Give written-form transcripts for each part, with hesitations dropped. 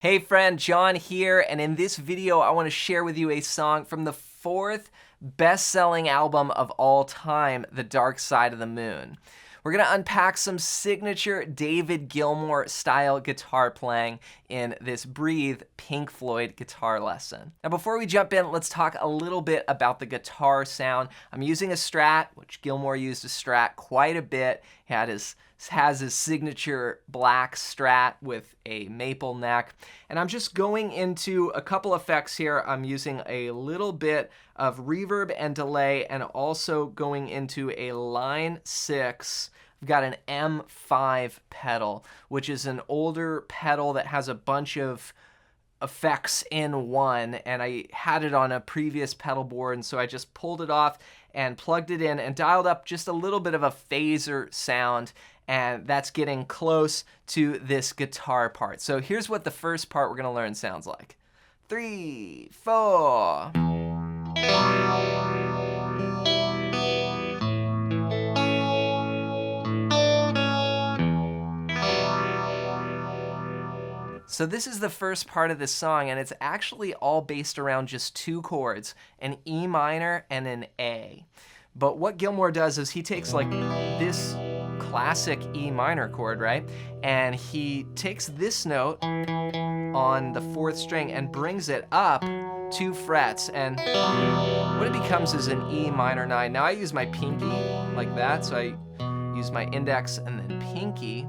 Hey friend, John here, and in this video I want to share with you a song from the fourth best-selling album of all time, The Dark Side of the Moon. We're going to unpack some signature David Gilmour style guitar playing in this Breathe Pink Floyd guitar lesson. Now before we jump in, let's talk a little bit about the guitar sound. I'm using a Strat, which Gilmour used a Strat quite a bit. He has his signature black Strat with a maple neck. And I'm just going into a couple effects here. I'm using a little bit of reverb and delay and also going into a line 6. I've got an M5 pedal, which is an older pedal that has a bunch of effects in one, and I had it on a previous pedal board, and so I just pulled it off and plugged it in and dialed up just a little bit of a phaser sound, and that's getting close to this guitar part. So here's what the first part we're gonna learn sounds like. 3, 4. So this is the first part of this song, and it's actually all based around just two chords, an E minor and an A. But what Gilmour does is he takes like this classic E minor chord, right? And he takes this note on the 4th string and brings it up 2 frets, and what it becomes is an E minor 9. Now I use my pinky like that, so I use my index and then pinky.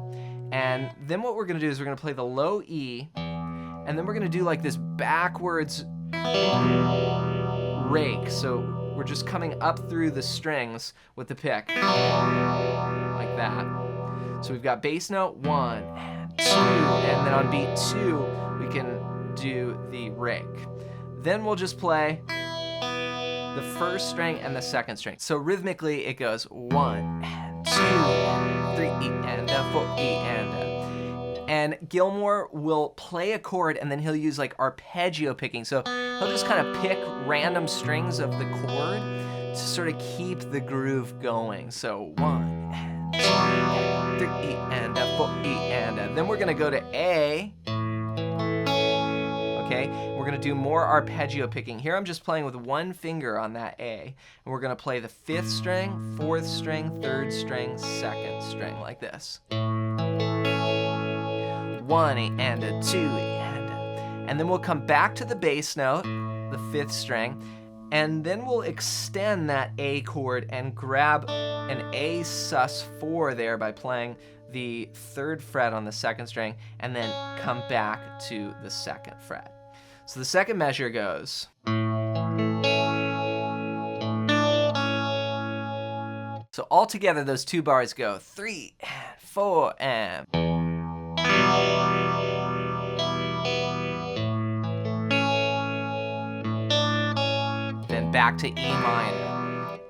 And then what we're gonna do is we're gonna play the low E, and then we're gonna do like this backwards rake. So we're just coming up through the strings with the pick, like that. So we've got bass note 1 and 2, and then on beat 2, we can do the rake. Then we'll just play the 1st string and the 2nd string. So rhythmically it goes 1 and 2 and 3 and 4 and Gilmour will play a chord and then he'll use like arpeggio picking. So he'll just kind of pick random strings of the chord to sort of keep the groove going. So 1 and 2 and 3 and 4 and then we're gonna go to A. Okay, we're gonna do more arpeggio picking. Here I'm just playing with one finger on that A, and we're gonna play the 5th string, 4th string, 3rd string, 2nd string, like this. 1 and a 2 and then we'll come back to the bass note, the 5th string, and then we'll extend that A chord and grab an A sus4 there by playing the 3rd fret on the 2nd string, and then come back to the 2nd fret. So the second measure goes. So all together those 2 bars go 3 and 4 and. Then back to E minor.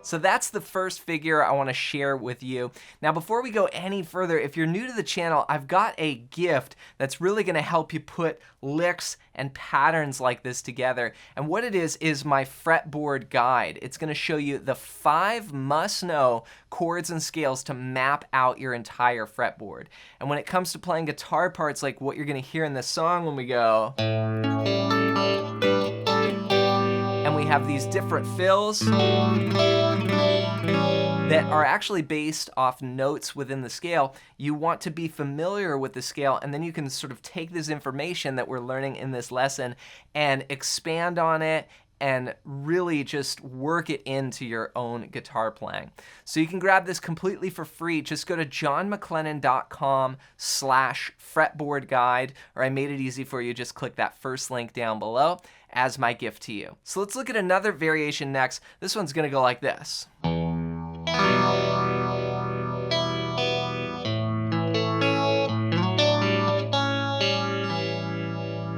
So that's the first figure I want to share with you. Now before we go any further, if you're new to the channel, I've got a gift that's really going to help you put licks and patterns like this together. And what it is my fretboard guide. It's going to show you the 5 must-know chords and scales to map out your entire fretboard. And when it comes to playing guitar parts like what you're going to hear in this song when we go, and we have these different fills that are actually based off notes within the scale, you want to be familiar with the scale, and then you can sort of take this information that we're learning in this lesson and expand on it and really just work it into your own guitar playing. So you can grab this completely for free. Just go to johnmclennan.com/fretboard guide, or I made it easy for you. Just click that first link down below as my gift to you. So let's look at another variation next. This one's gonna go like this.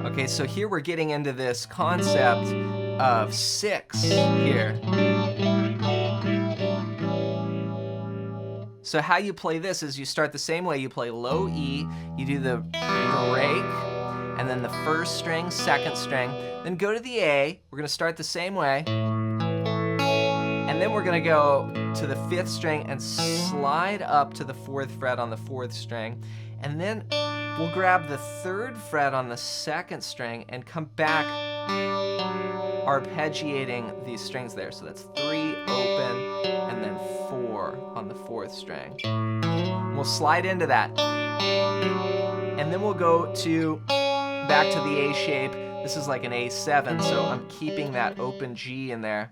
Okay, so here we're getting into this concept of 6 here. So how you play this is you start the same way. You play low E, you do the rake, and then the 1st string, 2nd string, then go to the A. We're gonna start the same way, and then we're gonna go to the 5th string and slide up to the 4th fret on the 4th string, and then We'll grab the 3rd fret on the 2nd string and come back arpeggiating these strings there. So that's 3 open and then 4 on the 4th string. We'll slide into that. And then we'll go to back to the A shape. This is like an A7, so I'm keeping that open G in there.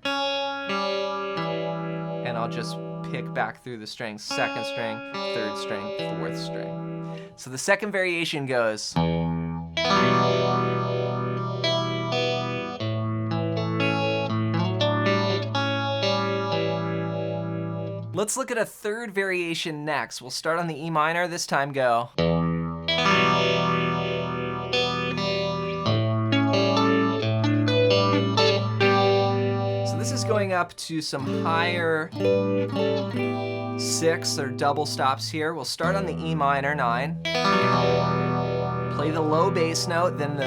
And I'll just pick back through the strings, 2nd string, 3rd string, 4th string. So the second variation goes. Let's look at a 3rd variation next. We'll start on the E minor, this time go. So this is going up to some higher 6 or double stops here. We'll start on the E minor 9. Play the low bass note, then the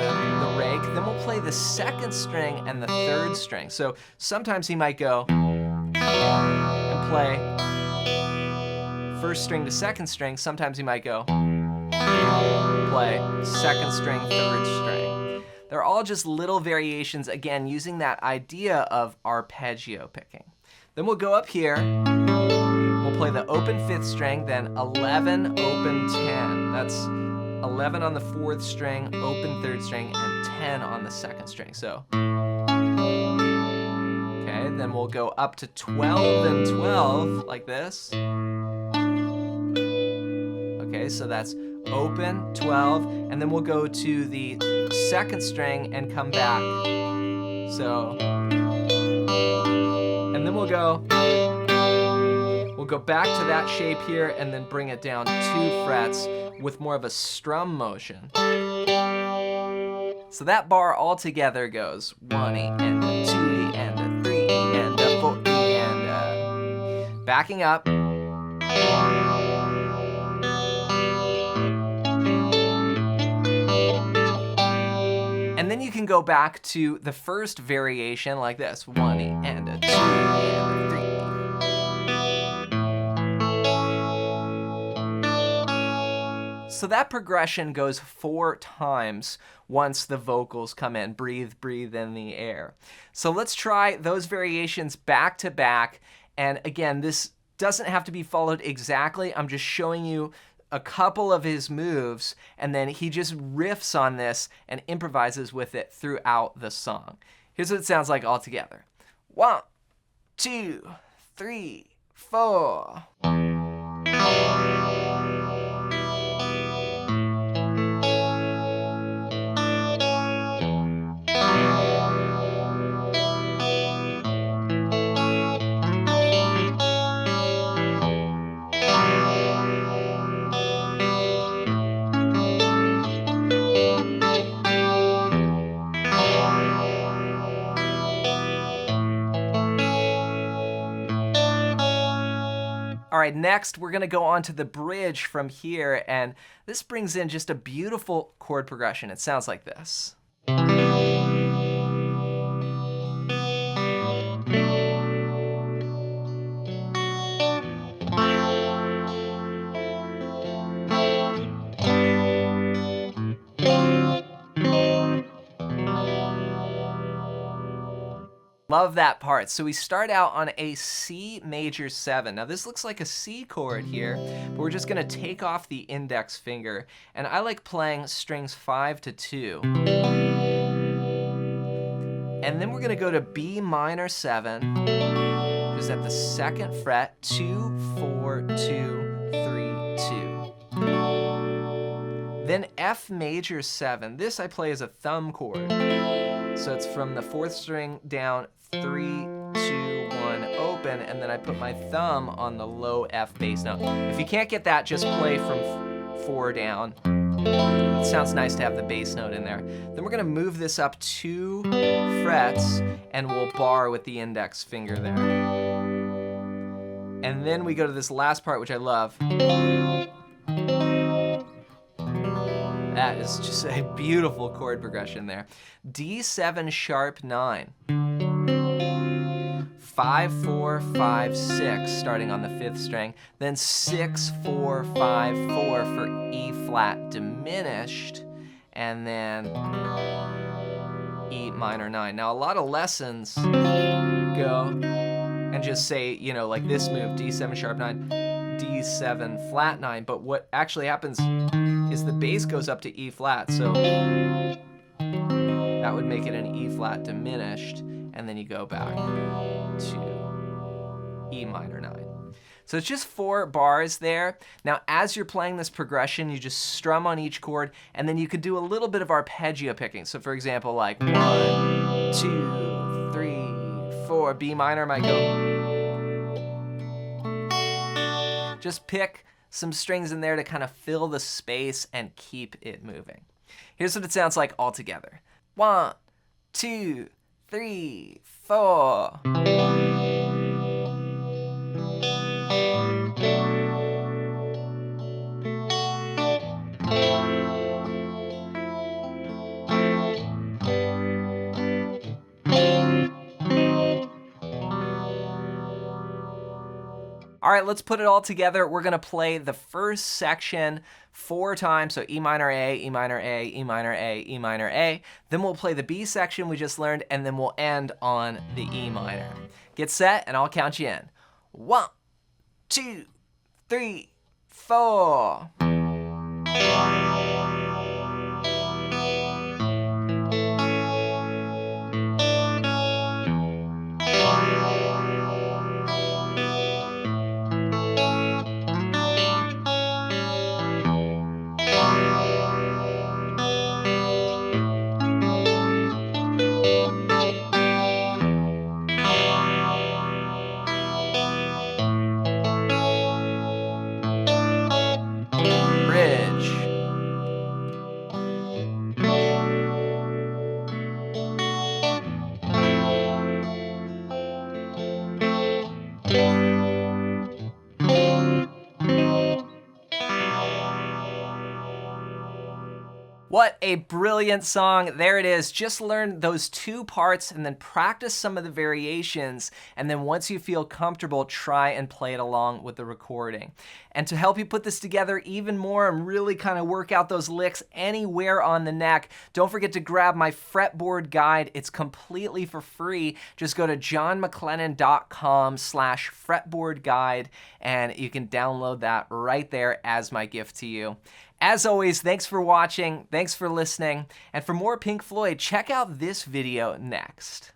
rake. Then we'll play the 2nd string and the 3rd string. So sometimes he might go and play 1st string to 2nd string. Sometimes he might go play 2nd string, 3rd string. They're all just little variations, again, using that idea of arpeggio picking. Then we'll go up here. We'll play the open 5th string, then 11, open 10. That's 11 on the 4th string, open 3rd string, and 10 on the 2nd string. So, okay, then we'll go up to 12 and 12, like this. Okay, so that's open, 12, and then we'll go to the 2nd string and come back. So, and then we'll go back to that shape here and then bring it down 2 frets with more of a strum motion. So that bar all together goes 1 E and a 2 E and a 3 E and a 4 E and a... Backing up. And then you can go back to the first variation like this. 1 E and a 2 E and a 3 E. So that progression goes 4 times once the vocals come in. Breathe, breathe in the air. So let's try those variations back to back. And again, this doesn't have to be followed exactly. I'm just showing you a couple of his moves, and then he just riffs on this and improvises with it throughout the song. Here's what it sounds like all together. 1, 2, 3, 4. All right, next we're gonna go on to the bridge from here, and this brings in just a beautiful chord progression. It sounds like this. Love that part. So we start out on a C major 7. Now this looks like a C chord here, but we're just gonna take off the index finger. And I like playing strings 5 to 2. And then we're gonna go to B minor 7, just at the 2nd fret, 2, 4, 2, 3, 2. Then F major 7. This I play as a thumb chord. So it's from the 4th string down, 3, 2, 1, open, and then I put my thumb on the low F bass note. If you can't get that, just play from 4 down. It sounds nice to have the bass note in there. Then we're gonna move this up 2 frets, and we'll bar with the index finger there. And then we go to this last part, which I love. That is just a beautiful chord progression there. D7 sharp 9. 5, 4, 5, 6, starting on the 5th string, then 6, 4, 5, 4 for E flat diminished, and then E minor 9. Now a lot of lessons go and just say, you know, like this move, D7 sharp 9, D7 flat 9, but what actually happens is the bass goes up to E flat, so that would make it an E flat diminished, and then you go back to E minor 9. So it's just 4 bars there. Now, as you're playing this progression, you just strum on each chord, and then you could do a little bit of arpeggio picking. So for example, like 1, 2, 3, 4, B minor might go. Just pick some strings in there to kind of fill the space and keep it moving. Here's what it sounds like all together. 1, 2, 3, 4. All right, let's put it all together. We're gonna play the first section 4 times, so E minor A, E minor A, E minor A, E minor A. Then we'll play the B section we just learned, and then we'll end on the E minor. Get set, and I'll count you in. 1, 2, 3, 4. What a brilliant song. There it is. Just learn those 2 parts and then practice some of the variations. And then once you feel comfortable, try and play it along with the recording. And to help you put this together even more and really kind of work out those licks anywhere on the neck, don't forget to grab my fretboard guide. It's completely for free. Just go to johnmcclennan.com/fretboard guide and you can download that right there as my gift to you. As always, thanks for watching, thanks for listening, and for more Pink Floyd, check out this video next.